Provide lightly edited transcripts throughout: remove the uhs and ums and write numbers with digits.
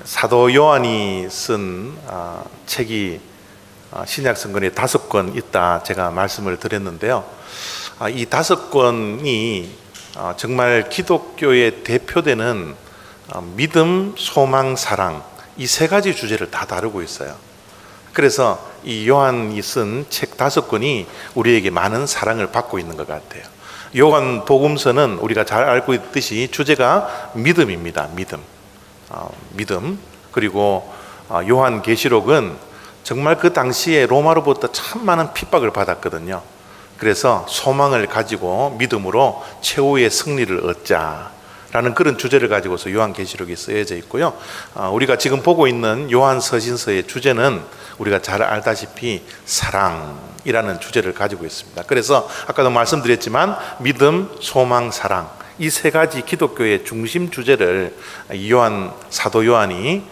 사도 요한이 쓴 책이 신약 성경에 5권 있다 제가 말씀을 드렸는데요. 이 5권이 정말 기독교의 대표되는 믿음, 소망, 사랑 이 3가지 주제를 다 다루고 있어요. 그래서 이 요한이 쓴 책 5권이 우리에게 많은 사랑을 받고 있는 것 같아요. 요한 복음서는 우리가 잘 알고 있듯이 주제가 믿음입니다. 믿음. 그리고 요한 계시록은 정말 그 당시에 로마로부터 참 많은 핍박을 받았거든요. 그래서 소망을 가지고 믿음으로 최후의 승리를 얻자라는 그런 주제를 가지고서 요한 계시록이 쓰여져 있고요. 우리가 지금 보고 있는 요한 서신서의 주제는 우리가 잘 알다시피 사랑이라는 주제를 가지고 있습니다. 그래서 아까도 말씀드렸지만 믿음, 소망, 사랑 이 3가지 기독교의 중심 주제를 사도 요한이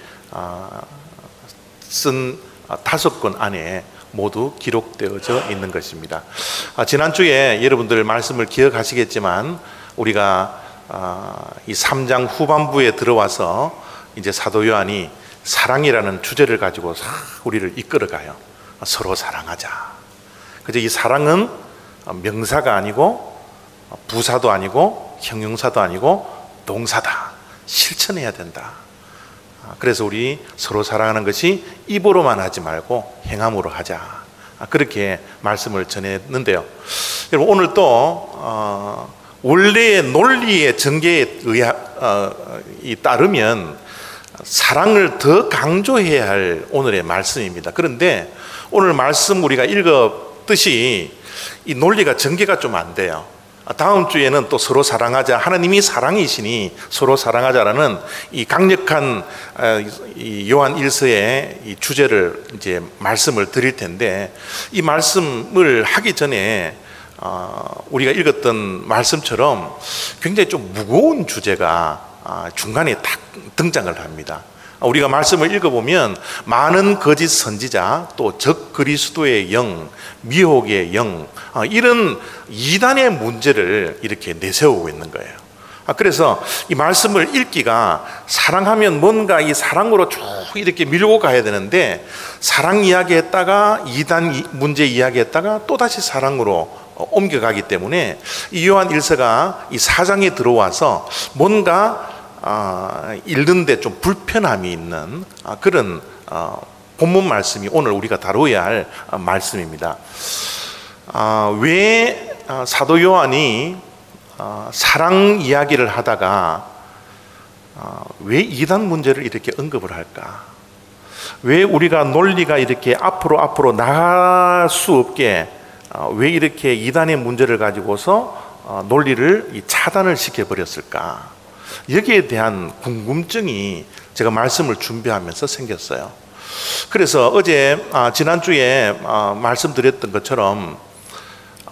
쓴 5권 안에 모두 기록되어져 있는 것입니다. 지난주에 여러분들 말씀을 기억하시겠지만 우리가 이 3장 후반부에 들어와서 이제 사도 요한이 사랑이라는 주제를 가지고 우리를 이끌어가요. 서로 사랑하자. 그래서 이 사랑은 명사가 아니고 부사도 아니고 형용사도 아니고 동사다. 실천해야 된다. 그래서 우리 서로 사랑하는 것이 입으로만 하지 말고 행함으로 하자. 그렇게 말씀을 전했는데요. 여러분 오늘 또 원래의 논리의 전개에 따르면 사랑을 더 강조해야 할 오늘의 말씀입니다. 그런데 오늘 말씀 우리가 읽었듯이 이 논리가 전개가 좀 안 돼요. 다음 주에는 또 서로 사랑하자, 하나님이 사랑이시니 서로 사랑하자라는 이 강력한 이 요한 1서의 이 주제를 이제 말씀을 드릴 텐데, 이 말씀을 하기 전에 우리가 읽었던 말씀처럼 굉장히 좀 무거운 주제가 중간에 딱 등장을 합니다. 우리가 말씀을 읽어보면 많은 거짓 선지자, 또 적 그리스도의 영, 미혹의 영, 이런 이단의 문제를 이렇게 내세우고 있는 거예요. 그래서 이 말씀을 읽기가 사랑하면 뭔가 이 사랑으로 쭉 이렇게 밀고 가야 되는데, 사랑 이야기했다가 이단 문제 이야기했다가 또다시 사랑으로 옮겨가기 때문에 이 요한 1서가 이 4장에 들어와서 뭔가 읽는데 좀 불편함이 있는 그런 본문 말씀이 오늘 우리가 다루어야 할 말씀입니다. 왜 사도 요한이 사랑 이야기를 하다가 왜 이단 문제를 이렇게 언급을 할까? 왜 우리가 논리가 이렇게 앞으로 나갈 수 없게 왜 이렇게 이단의 문제를 가지고서 논리를 차단을 시켜버렸을까? 여기에 대한 궁금증이 제가 말씀을 준비하면서 생겼어요. 그래서 어제 지난주에 말씀드렸던 것처럼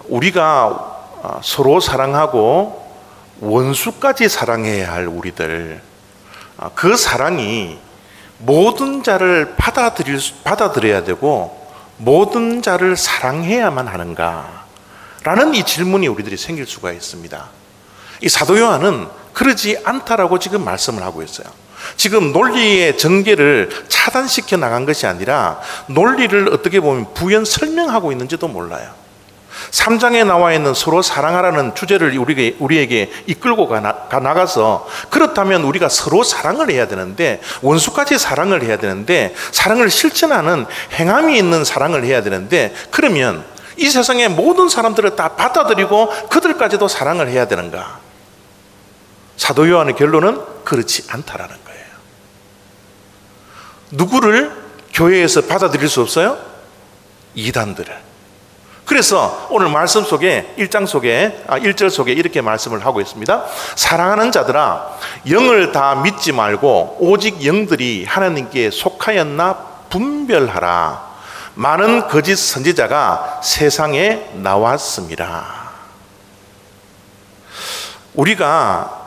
우리가 서로 사랑하고 원수까지 사랑해야 할 우리들, 그 사랑이 모든 자를 받아들여야 되고 모든 자를 사랑해야만 하는가라는 이 질문이 우리들이 생길 수가 있습니다. 이 사도 요한은 그러지 않다라고 지금 말씀을 하고 있어요. 지금 논리의 전개를 차단시켜 나간 것이 아니라 논리를 어떻게 보면 부연 설명하고 있는지도 몰라요. 3장에 나와 있는 서로 사랑하라는 주제를 우리에게 이끌고 나가서, 그렇다면 우리가 서로 사랑을 해야 되는데, 원수까지 사랑을 해야 되는데, 사랑을 실천하는 행함이 있는 사랑을 해야 되는데, 그러면 이 세상의 모든 사람들을 다 받아들이고 그들까지도 사랑을 해야 되는가? 사도 요한의 결론은 그렇지 않다라는 거예요. 누구를 교회에서 받아들일 수 없어요? 이단들을. 그래서 오늘 말씀 속에 1장 속에 1절 속에 이렇게 말씀을 하고 있습니다. 사랑하는 자들아, 영을 다 믿지 말고 오직 영들이 하나님께 속하였나 분별하라. 많은 거짓 선지자가 세상에 나왔습니다. 우리가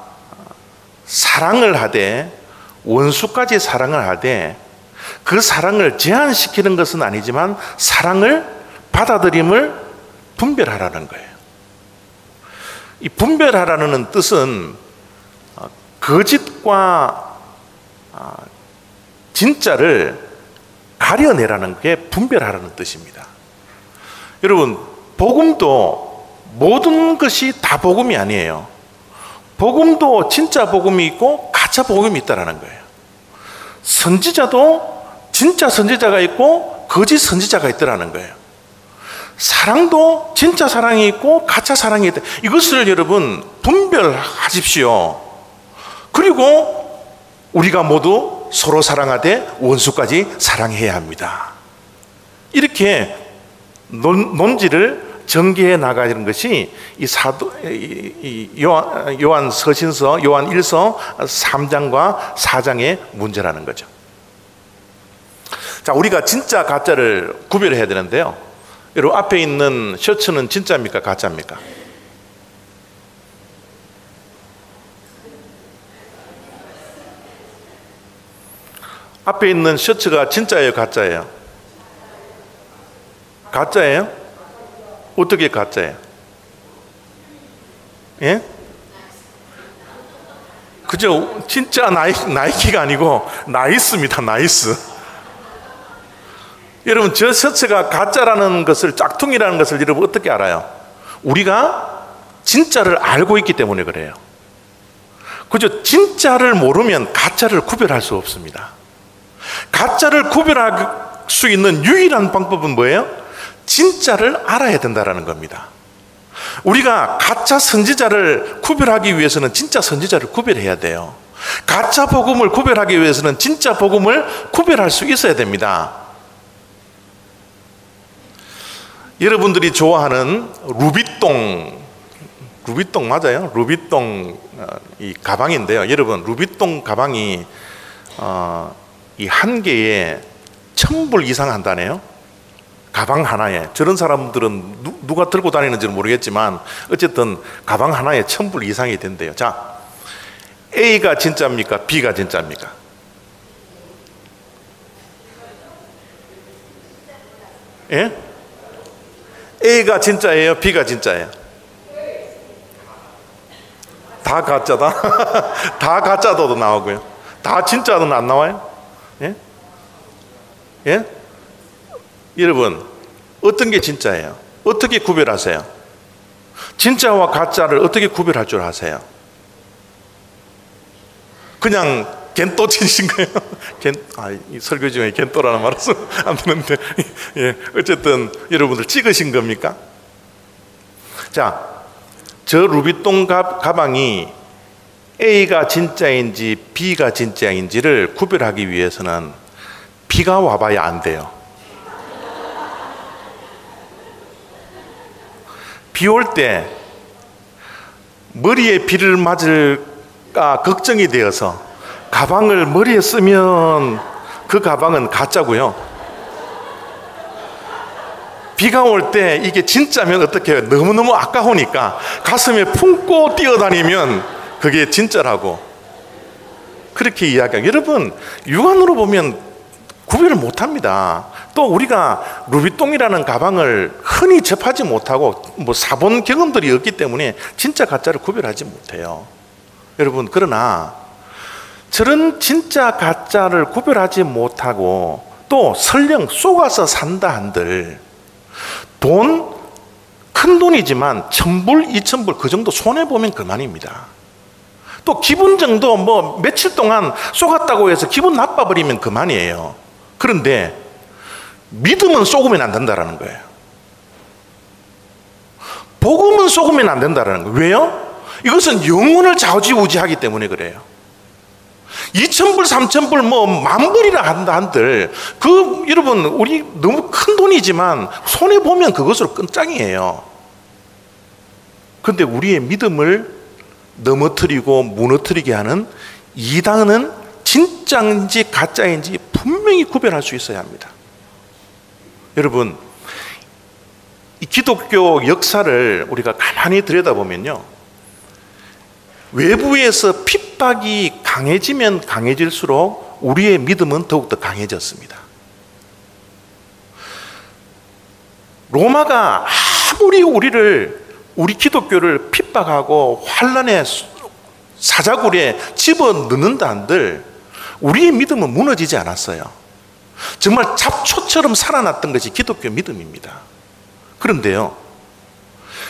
사랑을 하되, 원수까지 사랑을 하되, 그 사랑을 제한시키는 것은 아니지만 사랑을, 받아들임을 분별하라는 거예요. 이 분별하라는 뜻은 거짓과 진짜를 가려내라는 게 분별하라는 뜻입니다. 여러분, 복음도 모든 것이 다 복음이 아니에요. 복음도 진짜 복음이 있고 가짜 복음이 있다는 거예요. 선지자도 진짜 선지자가 있고 거짓 선지자가 있다는 거예요. 사랑도 진짜 사랑이 있고 가짜 사랑이 있다. 이것을 여러분 분별하십시오. 그리고 우리가 모두 서로 사랑하되 원수까지 사랑해야 합니다. 이렇게 논지를 전개해 나가는 것이 이 요한 서신서, 요한 1서 3장과 4장의 문제라는 거죠. 자, 우리가 진짜 가짜를 구별해야 되는데요. 여러분, 앞에 있는 셔츠는 진짜입니까 가짜입니까? 앞에 있는 셔츠가 진짜예요 가짜예요? 가짜예요? 어떻게 가짜예요? 예? 그죠? 진짜 나이키가 아니고 나이스입니다. 나이스. 여러분, 저 셔츠가 가짜라는 것을, 짝퉁이라는 것을 여러분 어떻게 알아요? 우리가 진짜를 알고 있기 때문에 그래요. 그죠? 진짜를 모르면 가짜를 구별할 수 없습니다. 가짜를 구별할 수 있는 유일한 방법은 뭐예요? 진짜를 알아야 된다는 겁니다. 우리가 가짜 선지자를 구별하기 위해서는 진짜 선지자를 구별해야 돼요. 가짜 복음을 구별하기 위해서는 진짜 복음을 구별할 수 있어야 됩니다. 여러분들이 좋아하는 루비통 맞아요? 루비통 이 가방인데요. 여러분, 루비통 가방이 이 한 개에 1,000불 이상 한다네요. 가방 하나에. 저런 사람들은 누가 들고 다니는지는 모르겠지만 어쨌든 가방 하나에 1,000불 이상이 된대요. 자, A가 진짜입니까? B가 진짜입니까? 예? A가 진짜예요? B가 진짜예요? 다 가짜다? 다 가짜도 나오고요. 다 진짜는 안 나와요? 예? 예? 여러분, 어떤 게 진짜예요? 어떻게 구별하세요? 진짜와 가짜를 어떻게 구별할 줄 아세요? 그냥 겐또 치신 거예요? 이 설교 중에 겐또라는 말을 안 되는데, 예, 어쨌든 여러분들 찍으신 겁니까? 자, 저 루비통 가방이 A가 진짜인지 B가 진짜인지를 구별하기 위해서는 비가 와봐야 안 돼요. 비 올 때 머리에 비를 맞을까 걱정이 되어서 가방을 머리에 쓰면 그 가방은 가짜고요. 비가 올 때 이게 진짜면 어떻게 해요? 너무너무 아까우니까 가슴에 품고 뛰어다니면 그게 진짜라고 그렇게 이야기해요. 여러분, 육안으로 보면 구별을 못합니다. 또 우리가 루비통이라는 가방을 흔히 접하지 못하고 사본 경험들이 없기 때문에 진짜 가짜를 구별하지 못해요. 여러분, 그러나 저런 진짜 가짜를 구별하지 못하고 또 설령 속아서 산다 한들 큰 돈이지만 1,000불, 2,000불 그 정도 손해보면 그만입니다. 또 기분 정도 며칠 동안 속았다고 해서 기분 나빠버리면 그만이에요. 그런데 믿음은 속으면 안 된다는 거예요. 복음은 속으면 안 된다는 거예요. 왜요? 이것은 영혼을 좌지우지하기 때문에 그래요. 2,000불, 3,000불, 10,000불이라 한다 한들 여러분, 우리 너무 큰 돈이지만 손해보면 그것으로 끝장이에요. 그런데 우리의 믿음을 넘어뜨리고 무너뜨리게 하는 이단은 진짜인지 가짜인지 분명히 구별할 수 있어야 합니다. 여러분, 이 기독교 역사를 우리가 가만히 들여다보면요, 외부에서 핍박이 강해지면 강해질수록 우리의 믿음은 더욱더 강해졌습니다. 로마가 아무리 우리 기독교를 핍박하고 환란의 사자굴에 집어넣는다 한들 우리의 믿음은 무너지지 않았어요. 정말 잡초처럼 살아났던 것이 기독교 믿음입니다. 그런데요,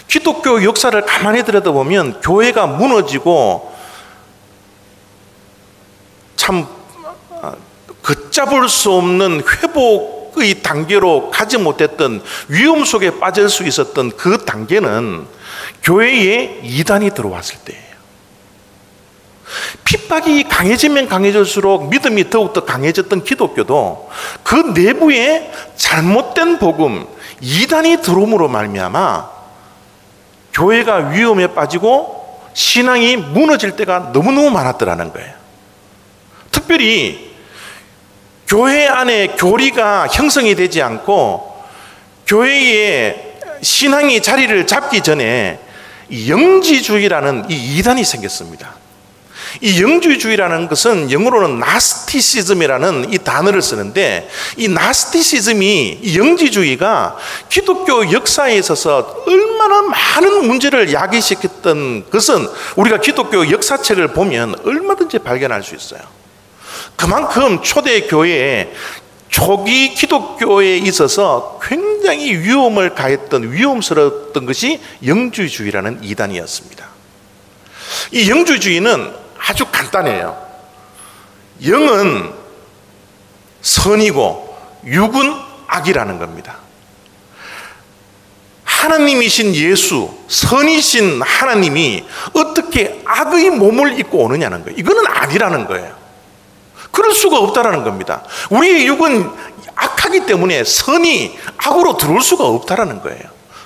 기독교 역사를 가만히 들여다보면 교회가 무너지고 참 걷잡을 수 없는 회복의 단계로 가지 못했던 위험 속에 빠질 수 있었던 그 단계는 교회에 이단이 들어왔을 때예요. 핍박이 강해지면 강해질수록 믿음이 더욱더 강해졌던 기독교도 그 내부에 잘못된 복음, 이단이 들어옴으로 말미암아 교회가 위험에 빠지고 신앙이 무너질 때가 너무너무 많았더라는 거예요. 특별히 교회 안에 교리가 형성이 되지 않고 교회에 신앙이 자리를 잡기 전에 영지주의라는 이 이단이 생겼습니다. 이 영지주의라는 것은 영어로는 나스티시즘이라는 이 단어를 쓰는데, 이 나스티시즘이, 이 영지주의가 기독교 역사에 있어서 얼마나 많은 문제를 야기시켰던 것은 우리가 기독교 역사책을 보면 얼마든지 발견할 수 있어요. 그만큼 초대교회에 초기 기독교에 있어서 굉장히 위험을 가했던, 위험스러웠던 것이 영지주의라는 이단이었습니다. 이 영지주의는 아주 간단해요. 영은 선이고 육은 악이라는 겁니다. 하나님이신 예수, 선이신 하나님이 어떻게 악의 몸을 입고 오느냐는 거예요. 이거는 아니라는 거예요. 그럴 수가 없다라는 겁니다. 우리의 육은 악하기 때문에 선이 악으로 들어올 수가 없다라는 거예요.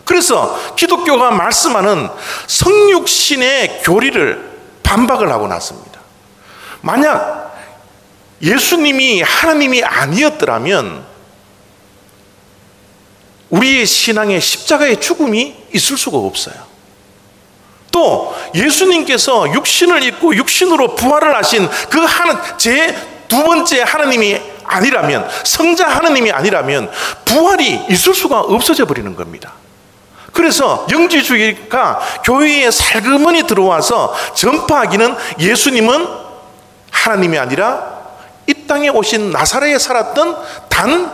그래서 기독교가 말씀하는 성육신의 교리를 반박을 하고 났습니다. 만약 예수님이 하나님이 아니었더라면 우리의 신앙에 십자가의 죽음이 있을 수가 없어요. 또 예수님께서 육신을 입고 육신으로 부활을 하신 그 제 두 번째 하나님이 아니라면, 성자 하나님이 아니라면 부활이 있을 수가 없어져 버리는 겁니다. 그래서 영지주의가 교회에 살그머니 들어와서 전파하기는 예수님은 하나님이 아니라 이 땅에 오신 나사렛에 살았던 단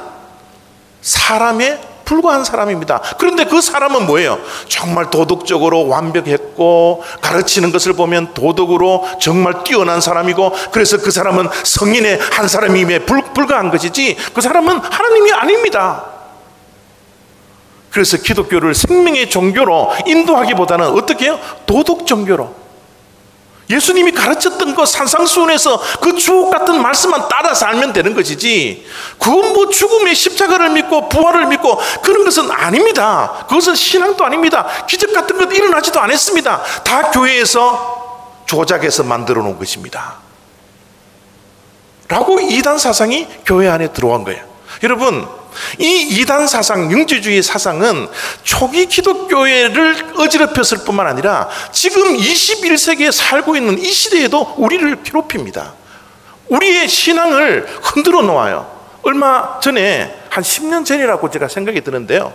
사람에 불과한 사람입니다. 그런데 그 사람은 뭐예요? 정말 도덕적으로 완벽했고 가르치는 것을 보면 도덕으로 정말 뛰어난 사람이고, 그래서 그 사람은 성인의 한 사람임에 불과한 것이지 그 사람은 하나님이 아닙니다. 그래서 기독교를 생명의 종교로 인도하기보다는 어떻게 해요? 도덕 종교로. 예수님이 가르쳤던 것 산상수훈에서 그 주옥 같은 말씀만 따라 살면 되는 것이지, 그건 뭐 죽음의 십자가를 믿고 부활을 믿고 그런 것은 아닙니다. 그것은 신앙도 아닙니다. 기적 같은 것 일어나지도 않았습니다. 다 교회에서 조작해서 만들어 놓은 것입니다 라고 이단 사상이 교회 안에 들어온 거예요. 여러분, 이 이단 사상, 영지주의 사상은 초기 기독교회를 어지럽혔을 뿐만 아니라 지금 21세기에 살고 있는 이 시대에도 우리를 괴롭힙니다. 우리의 신앙을 흔들어 놓아요. 얼마 전에, 한 10년 전이라고 제가 생각이 드는데요,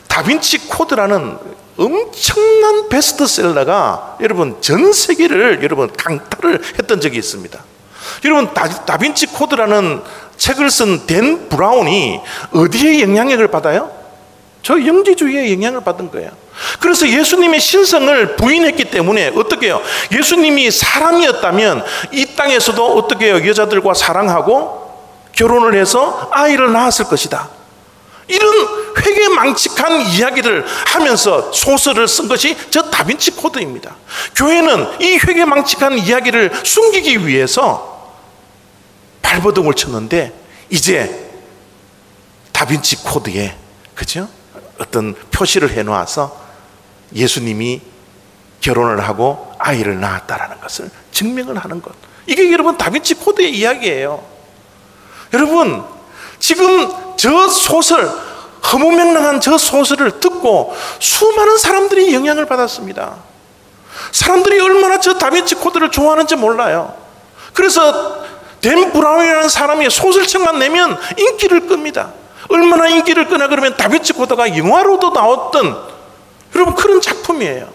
다빈치 코드라는 엄청난 베스트셀러가 여러분 전 세계를 강타를 했던 적이 있습니다. 여러분, 다빈치 코드라는 책을 쓴 댄 브라운이 어디에 영향력을 받아요? 저 영지주의에 영향을 받은 거예요. 그래서 예수님의 신성을 부인했기 때문에 어떻게 해요? 예수님이 사람이었다면 이 땅에서도 어떻게 해요? 여자들과 사랑하고 결혼을 해서 아이를 낳았을 것이다. 이런 회개망측한 이야기를 하면서 소설을 쓴 것이 저 다빈치 코드입니다. 교회는 이 회개망측한 이야기를 숨기기 위해서 발버둥을 쳤는데, 이제 다빈치 코드에, 그죠? 어떤 표시를 해놓아서 예수님이 결혼을 하고 아이를 낳았다라는 것을 증명을 하는 것. 이게 여러분 다빈치 코드의 이야기예요. 여러분, 지금 저 소설, 허무맹랑한 저 소설을 듣고 수많은 사람들이 영향을 받았습니다. 사람들이 얼마나 저 다빈치 코드를 좋아하는지 몰라요. 그래서 댄 브라운이라는 사람이 소설책만 내면 인기를 끕니다. 얼마나 인기를 끄나 그러면 다빈치 코드가 영화로도 나왔던, 여러분, 그런 작품이에요.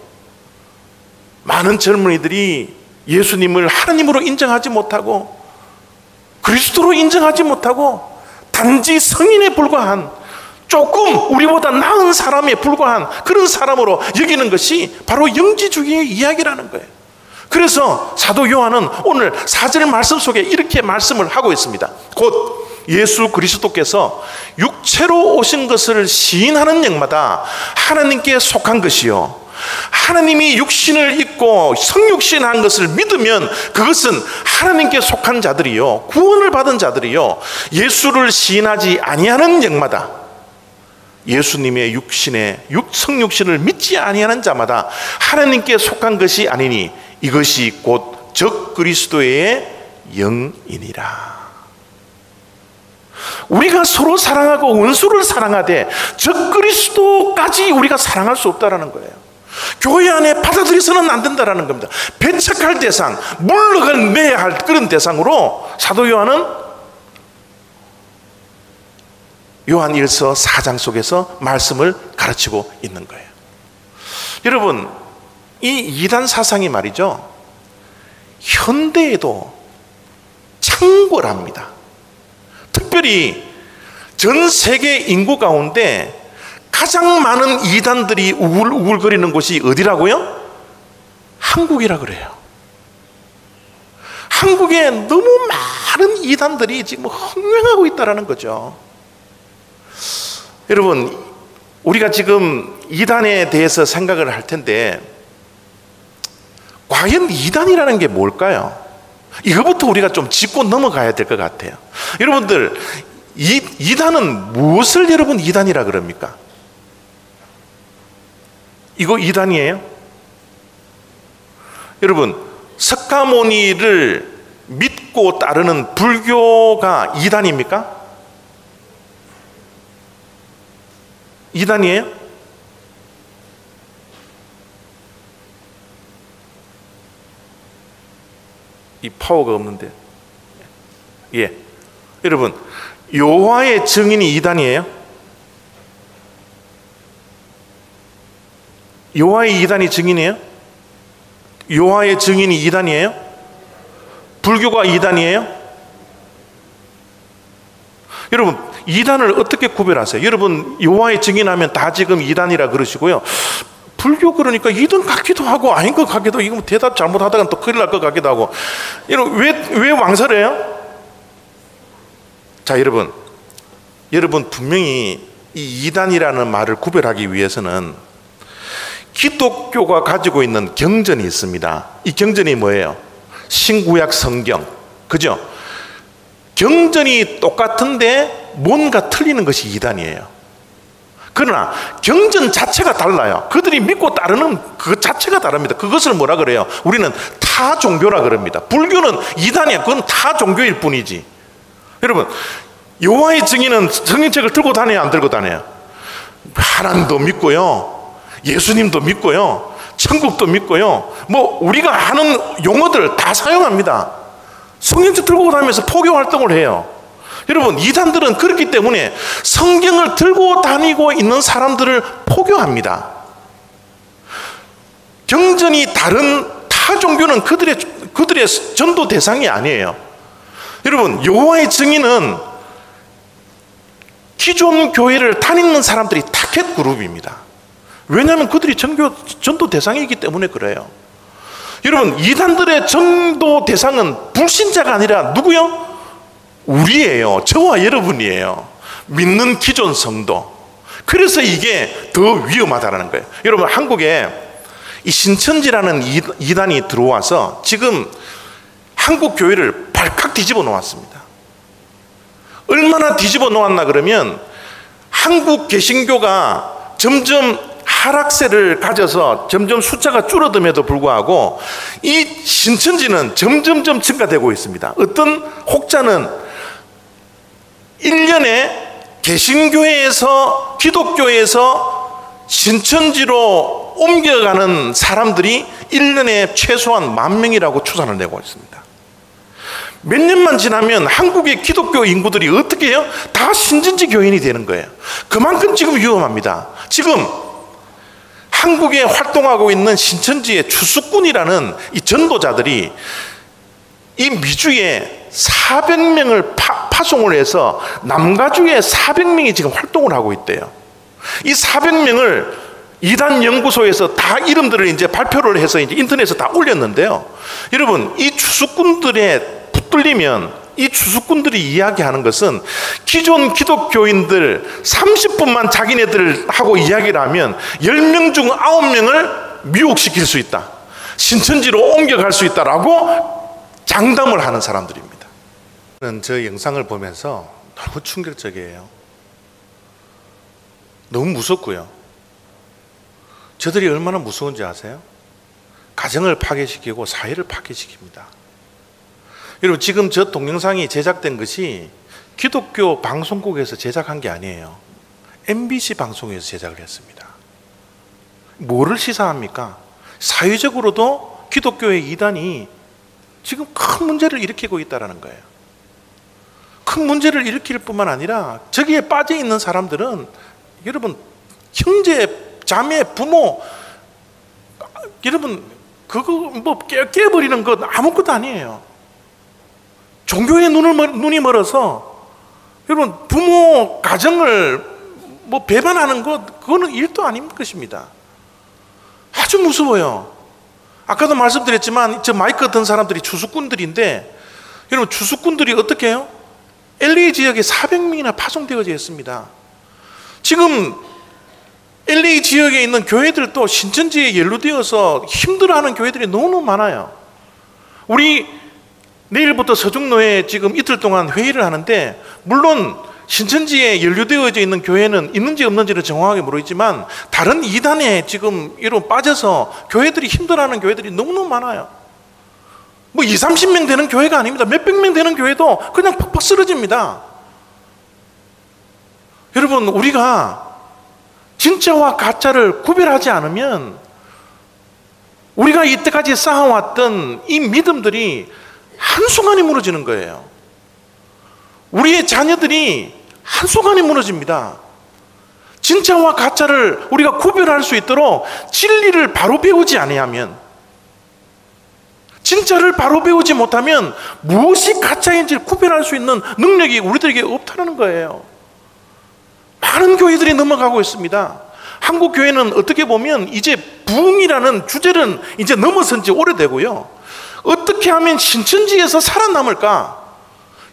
많은 젊은이들이 예수님을 하나님으로 인정하지 못하고 그리스도로 인정하지 못하고 단지 성인에 불과한, 조금 우리보다 나은 사람에 불과한 그런 사람으로 여기는 것이 바로 영지주의의 이야기라는 거예요. 그래서 사도 요한은 오늘 4절 말씀 속에 이렇게 말씀을 하고 있습니다. 곧 예수 그리스도께서 육체로 오신 것을 시인하는 영마다 하나님께 속한 것이요, 하나님이 육신을 입고 성육신한 것을 믿으면 그것은 하나님께 속한 자들이요, 구원을 받은 자들이요, 예수를 시인하지 아니하는 영마다, 예수님의 성육신을 믿지 아니하는 자마다 하나님께 속한 것이 아니니 이것이 곧 적 그리스도의 영이니라. 우리가 서로 사랑하고 원수를 사랑하되 적 그리스도까지 우리가 사랑할 수 없다라는 거예요. 교회 안에 받아들여서는 안 된다라는 겁니다. 배척할 대상, 물러갈 매야 할 그런 대상으로 사도 요한은 요한 1서 4장 속에서 말씀을 가르치고 있는 거예요. 여러분, 이 이단 사상이 말이죠, 현대에도 창궐합니다. 특별히 전 세계 인구 가운데 가장 많은 이단들이 우글우글거리는 곳이 어디라고요? 한국이라 그래요. 한국에 너무 많은 이단들이 지금 흥행하고 있다는 거죠. 여러분, 우리가 지금 이단에 대해서 생각을 할 텐데, 과연 이단이라는 게 뭘까요? 이거부터 우리가 좀 짚고 넘어가야 될 것 같아요. 여러분들, 이단은 무엇을 여러분 이단이라 그럽니까? 이거 이단이에요? 여러분, 석가모니를 믿고 따르는 불교가 이단입니까? 이단이에요? 이 파워가 없는데. 예. 여러분, 여호와의 증인이 이단이에요? 여호와의 이단이 증인이에요? 여호와의 증인이 이단이에요? 불교가 이단이에요? 여러분, 이단을 어떻게 구별하세요? 여러분, 여호와의 증인하면 다 지금 이단이라 그러시고요, 불교 그러니까 이단 같기도 하고 아닌 것 같기도 하고, 이거 대답 잘못하다가 또 큰일 날 것 같기도 하고. 여러분, 왜 왕설해요? 자, 여러분 분명히 이 이단이라는 말을 구별하기 위해서는 기독교가 가지고 있는 경전이 있습니다. 이 경전이 뭐예요? 신구약 성경, 그죠? 경전이 똑같은데 뭔가 틀리는 것이 이단이에요. 그러나 경전 자체가 달라요. 그들이 믿고 따르는 그 자체가 다릅니다. 그것을 뭐라 그래요? 우리는 타 종교라 그럽니다. 불교는 이단이야. 그건 타 종교일 뿐이지. 여러분, 여호와의 증인은 성경책을 들고 다녀요, 안 들고 다녀요? 하나님도 믿고요, 예수님도 믿고요, 천국도 믿고요, 뭐 우리가 하는 용어들 다 사용합니다. 성경책 들고 다니면서 포교 활동을 해요. 여러분, 이단들은 그렇기 때문에 성경을 들고 다니고 있는 사람들을 포교합니다. 경전이 다른 타 종교는 그들의 전도 대상이 아니에요. 여러분, 여호와의 증인은 기존 교회를 다니는 사람들이 타켓 그룹입니다. 왜냐하면 그들이 전도 대상이기 때문에 그래요. 여러분, 이단들의 전도 대상은 불신자가 아니라 누구요? 우리예요. 저와 여러분이에요. 믿는 기존 성도. 그래서 이게 더 위험하다는 거예요. 여러분, 한국에 이 신천지라는 이단이 들어와서 지금 한국 교회를 발칵 뒤집어 놓았습니다. 얼마나 뒤집어 놓았나 그러면, 한국 개신교가 점점 하락세를 가져서 점점 숫자가 줄어듦에도 불구하고 이 신천지는 점점점 증가되고 있습니다. 어떤 혹자는 1년에 개신교회에서 기독교에서 신천지로 옮겨가는 사람들이 1년에 최소한 10,000명이라고 추산을 내고 있습니다. 몇 년만 지나면 한국의 기독교 인구들이 어떻게 해요? 다 신천지 교인이 되는 거예요. 그만큼 지금 위험합니다. 지금 한국에 활동하고 있는 신천지의 추수꾼이라는 이 전도자들이 이 미주에 400명을 파송을 해서 남가주에 400명이 지금 활동을 하고 있대요. 이 400명을 이단 연구소에서 다 이름들을 이제 발표를 해서 이제 인터넷에 다 올렸는데요. 여러분, 이 추수꾼들에 붙들리면 이 추수꾼들이 이야기하는 것은 기존 기독교인들 30분만 자기네들하고 이야기를 하면 10명 중 9명을 미혹시킬 수 있다, 신천지로 옮겨갈 수 있다라고 장담을 하는 사람들입니다. 저는 저 영상을 보면서 너무 충격적이에요. 너무 무섭고요. 저들이 얼마나 무서운지 아세요? 가정을 파괴시키고 사회를 파괴시킵니다. 여러분, 지금 저 동영상이 제작된 것이 기독교 방송국에서 제작한 게 아니에요. MBC 방송에서 제작을 했습니다. 뭐를 시사합니까? 사회적으로도 기독교의 이단이 지금 큰 문제를 일으키고 있다는 거예요. 큰 문제를 일으킬 뿐만 아니라 저기에 빠져 있는 사람들은 여러분, 형제, 자매, 부모, 여러분, 그거 뭐 깨버리는 것 아무것도 아니에요. 종교의 눈이 멀어서 여러분, 부모 가정을 뭐 배반하는 것, 그거는 일도 아닌 것입니다. 아주 무서워요. 아까도 말씀드렸지만 저 마이크 든 사람들이 추수꾼들인데, 여러분, 추수꾼들이 어떻게 해요? LA 지역에 400명이나 파송되어져 있습니다. 지금 LA 지역에 있는 교회들도 신천지에 연루되어서 힘들어하는 교회들이 너무 많아요. 우리 내일부터 서중노에 지금 이틀 동안 회의를 하는데, 물론 신천지에 연루되어져 있는 교회는 있는지 없는지는 정확하게 모르겠지만 다른 이단에 지금 이런 빠져서 교회들이 힘들어하는 교회들이 너무너무 많아요. 뭐 20, 30명 되는 교회가 아닙니다. 몇백 명 되는 교회도 그냥 팍팍 쓰러집니다. 여러분, 우리가 진짜와 가짜를 구별하지 않으면 우리가 이때까지 쌓아왔던 이 믿음들이 한순간에 무너지는 거예요. 우리의 자녀들이 한순간에 무너집니다. 진짜와 가짜를 우리가 구별할 수 있도록 진리를 바로 배우지 아니하면, 진짜를 바로 배우지 못하면 무엇이 가짜인지를 구별할 수 있는 능력이 우리들에게 없다는 거예요. 많은 교회들이 넘어가고 있습니다. 한국 교회는 어떻게 보면 이제 부흥이라는 주제는 이제 넘어선 지 오래되고요. 어떻게 하면 신천지에서 살아남을까?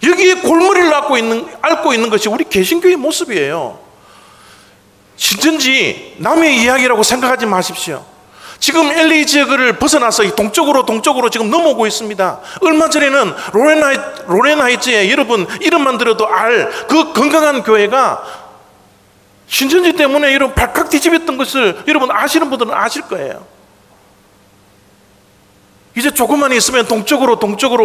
여기에 골머리를 앓고 있는 것이 우리 개신교의 모습이에요. 신천지 남의 이야기라고 생각하지 마십시오. 지금 LA 지역을 벗어나서 동쪽으로 지금 넘어오고 있습니다. 얼마 전에는 로렌하이츠에 여러분 이름만 들어도 알 그 건강한 교회가 신천지 때문에 여러분 발칵 뒤집혔던 것을 여러분 아시는 분들은 아실 거예요. 이제 조금만 있으면 동쪽으로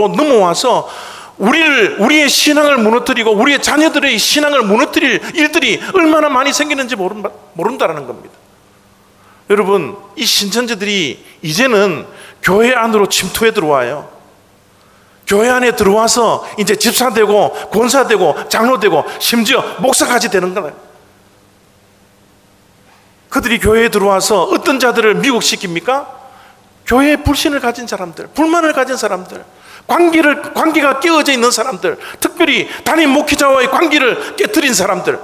넘어와서 우리의 신앙을 무너뜨리고 우리의 자녀들의 신앙을 무너뜨릴 일들이 얼마나 많이 생기는지 모른다는 겁니다. 여러분, 이 신천지들이 이제는 교회 안으로 침투해 들어와요. 교회 안에 들어와서 이제 집사되고 권사되고 장로되고 심지어 목사까지 되는 거예요. 그들이 교회에 들어와서 어떤 자들을 미혹시킵니까? 교회에 불신을 가진 사람들, 불만을 가진 사람들, 관계가 깨어져 있는 사람들, 특별히 담임 목회자와의 관계를 깨뜨린 사람들,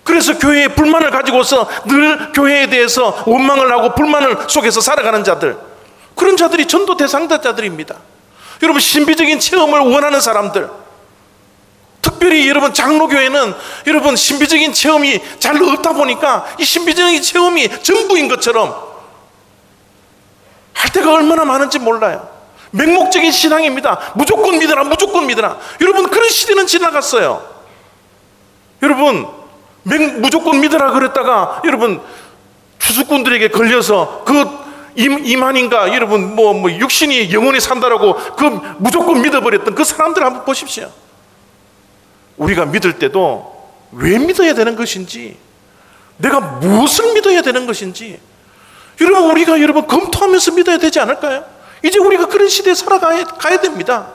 그래서 교회에 불만을 가지고서 늘 교회에 대해서 원망을 하고 불만을 속에서 살아가는 자들, 그런 자들이 전도 대상자들입니다. 여러분, 신비적인 체험을 원하는 사람들, 특별히 여러분 장로교회는 여러분 신비적인 체험이 잘 없다 보니까 이 신비적인 체험이 전부인 것처럼 할 때가 얼마나 많은지 몰라요. 맹목적인 신앙입니다. 무조건 믿으라, 무조건 믿으라. 여러분, 그런 시대는 지나갔어요. 여러분, 무조건 믿으라 그랬다가 여러분 추수꾼들에게 걸려서 그 이만인가 여러분 뭐 육신이 영원히 산다라고 그 무조건 믿어버렸던 그 사람들 한번 보십시오. 우리가 믿을 때도 왜 믿어야 되는 것인지, 내가 무엇을 믿어야 되는 것인지 여러분 우리가 검토하면서 믿어야 되지 않을까요? 이제 우리가 그런 시대에 살아가야 됩니다.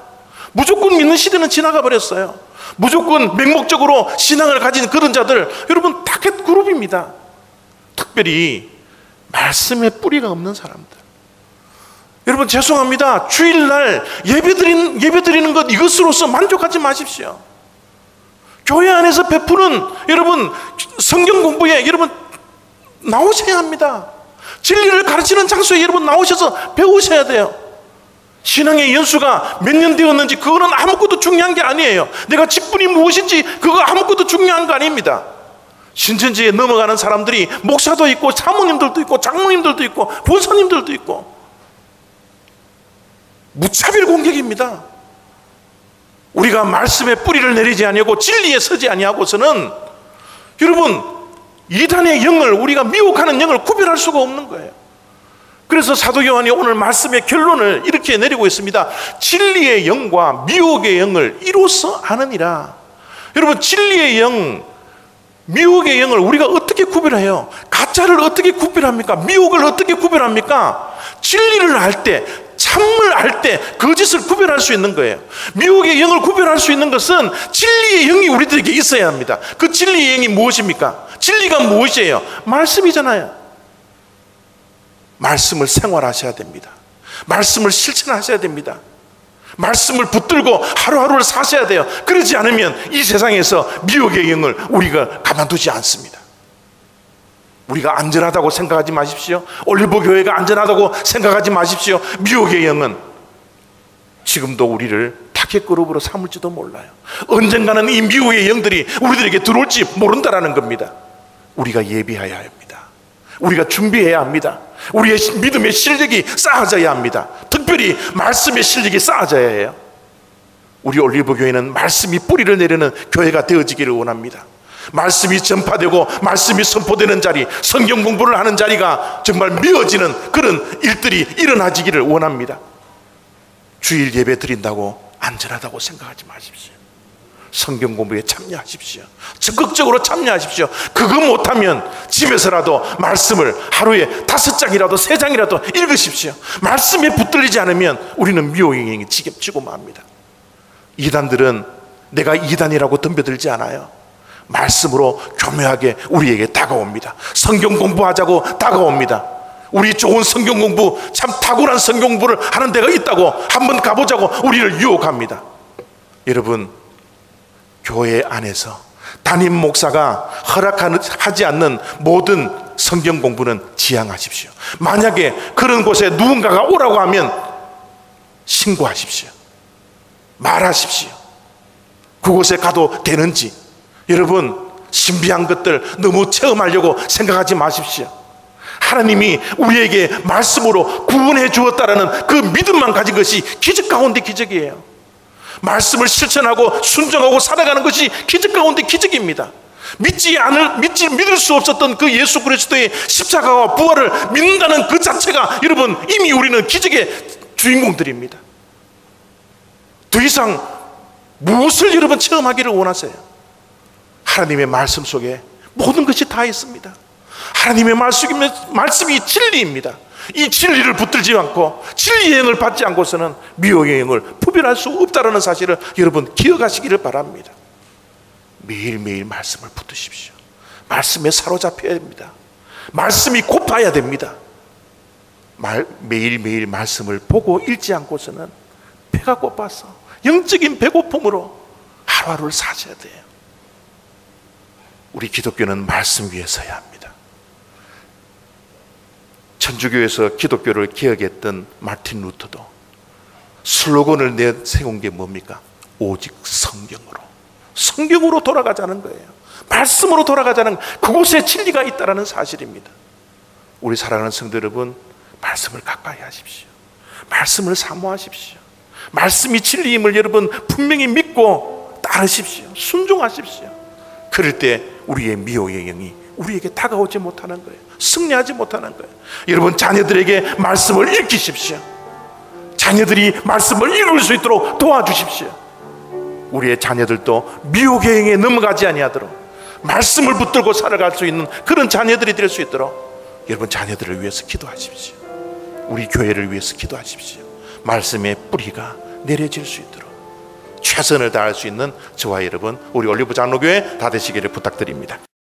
무조건 믿는 시대는 지나가 버렸어요. 무조건 맹목적으로 신앙을 가진 그런 자들, 여러분 타겟 그룹입니다. 특별히 말씀에 뿌리가 없는 사람들. 여러분 죄송합니다. 주일날 예배드리는 것 이것으로서 만족하지 마십시오. 교회 안에서 베푸는 여러분 성경 공부에 여러분 나오셔야 합니다. 진리를 가르치는 장소에 여러분 나오셔서 배우셔야 돼요. 신앙의 연수가 몇 년 되었는지 그거는 아무것도 중요한 게 아니에요. 내가 직분이 무엇인지 그거 아무것도 중요한 거 아닙니다. 신천지에 넘어가는 사람들이 목사도 있고 사모님들도 있고 장로님들도 있고 본사님들도 있고 무차별 공격입니다. 우리가 말씀에 뿌리를 내리지 아니하고 진리에 서지 아니하고서는 여러분 이단의 영을 우리가 미혹하는 영을 구별할 수가 없는 거예요. 그래서 사도 요한이 오늘 말씀의 결론을 이렇게 내리고 있습니다. 진리의 영과 미혹의 영을 이로써 아느니라. 여러분 진리의 영, 미혹의 영을 우리가 어떻게 구별해요? 가짜를 어떻게 구별합니까? 미혹을 어떻게 구별합니까? 진리를 알 때, 참을 알 때 거짓을 구별할 수 있는 거예요. 미혹의 영을 구별할 수 있는 것은 진리의 영이 우리들에게 있어야 합니다. 그 진리의 영이 무엇입니까? 진리가 무엇이에요? 말씀이잖아요. 말씀을 생활하셔야 됩니다. 말씀을 실천하셔야 됩니다. 말씀을 붙들고 하루하루를 사셔야 돼요. 그러지 않으면 이 세상에서 미혹의 영을 우리가 가만두지 않습니다. 우리가 안전하다고 생각하지 마십시오. 올리브 교회가 안전하다고 생각하지 마십시오. 미혹의 영은 지금도 우리를 타겟그룹으로 삼을지도 몰라요. 언젠가는 이 미혹의 영들이 우리들에게 들어올지 모른다라는 겁니다. 우리가 예비해야 합니다. 우리가 준비해야 합니다. 우리의 믿음의 실력이 쌓아져야 합니다. 특별히 말씀의 실력이 쌓아져야 해요. 우리 올리브 교회는 말씀이 뿌리를 내리는 교회가 되어지기를 원합니다. 말씀이 전파되고 말씀이 선포되는 자리, 성경 공부를 하는 자리가 정말 미어지는 그런 일들이 일어나지기를 원합니다. 주일 예배 드린다고 안전하다고 생각하지 마십시오. 성경 공부에 참여하십시오. 적극적으로 참여하십시오. 그거 못하면 집에서라도 말씀을 하루에 5장이라도 3장이라도 읽으십시오. 말씀에 붙들리지 않으면 우리는 미혹의 영이 지겹지고 맙니다. 이단들은 내가 이단이라고 덤벼들지 않아요. 말씀으로 교묘하게 우리에게 다가옵니다. 성경 공부하자고 다가옵니다. 우리 좋은 성경 공부, 참 탁월한 성경 공부를 하는 데가 있다고 한번 가보자고 우리를 유혹합니다. 여러분, 교회 안에서 담임 목사가 허락하지 않는 모든 성경 공부는 지양하십시오. 만약에 그런 곳에 누군가가 오라고 하면 신고하십시오. 말하십시오. 그곳에 가도 되는지. 여러분, 신비한 것들 너무 체험하려고 생각하지 마십시오. 하나님이 우리에게 말씀으로 구원해 주었다라는 그 믿음만 가진 것이 기적 가운데 기적이에요. 말씀을 실천하고 순종하고 살아가는 것이 기적 가운데 기적입니다. 믿을 수 없었던 그 예수 그리스도의 십자가와 부활을 믿는다는 그 자체가 여러분 이미 우리는 기적의 주인공들입니다. 더 이상 무엇을 여러분 체험하기를 원하세요? 하나님의 말씀 속에 모든 것이 다 있습니다. 하나님의 말씀이 진리입니다. 이 진리를 붙들지 않고 진리의 영을 받지 않고서는 미혹의 영을 구별할 수 없다는 사실을 여러분 기억하시기를 바랍니다. 매일매일 말씀을 붙드십시오. 말씀에 사로잡혀야 됩니다. 말씀이 고파야 됩니다. 매일매일 말씀을 보고 읽지 않고서는 배가 고파서 영적인 배고픔으로 하루하루를 사셔야 돼요. 우리 기독교는 말씀 위에 서야 합니다. 천주교에서 기독교를 개혁했던 마틴 루터도 슬로건을 내세운 게 뭡니까? 오직 성경으로 돌아가자는 거예요. 말씀으로 돌아가자는, 그곳에 진리가 있다는 사실입니다. 우리 사랑하는 성도 여러분, 말씀을 가까이 하십시오. 말씀을 사모하십시오. 말씀이 진리임을 여러분 분명히 믿고 따르십시오. 순종하십시오. 그럴 때 우리의 미혹의 영이 우리에게 다가오지 못하는 거예요. 승리하지 못하는 거예요. 여러분, 자녀들에게 말씀을 읽히십시오. 자녀들이 말씀을 읽을 수 있도록 도와주십시오. 우리의 자녀들도 미혹의 영에 넘어가지 아니하도록 말씀을 붙들고 살아갈 수 있는 그런 자녀들이 될 수 있도록 여러분 자녀들을 위해서 기도하십시오. 우리 교회를 위해서 기도하십시오. 말씀의 뿌리가 내려질 수 있도록 최선을 다할 수 있는 저와 여러분, 우리 올리브 장로교회 다 되시기를 부탁드립니다.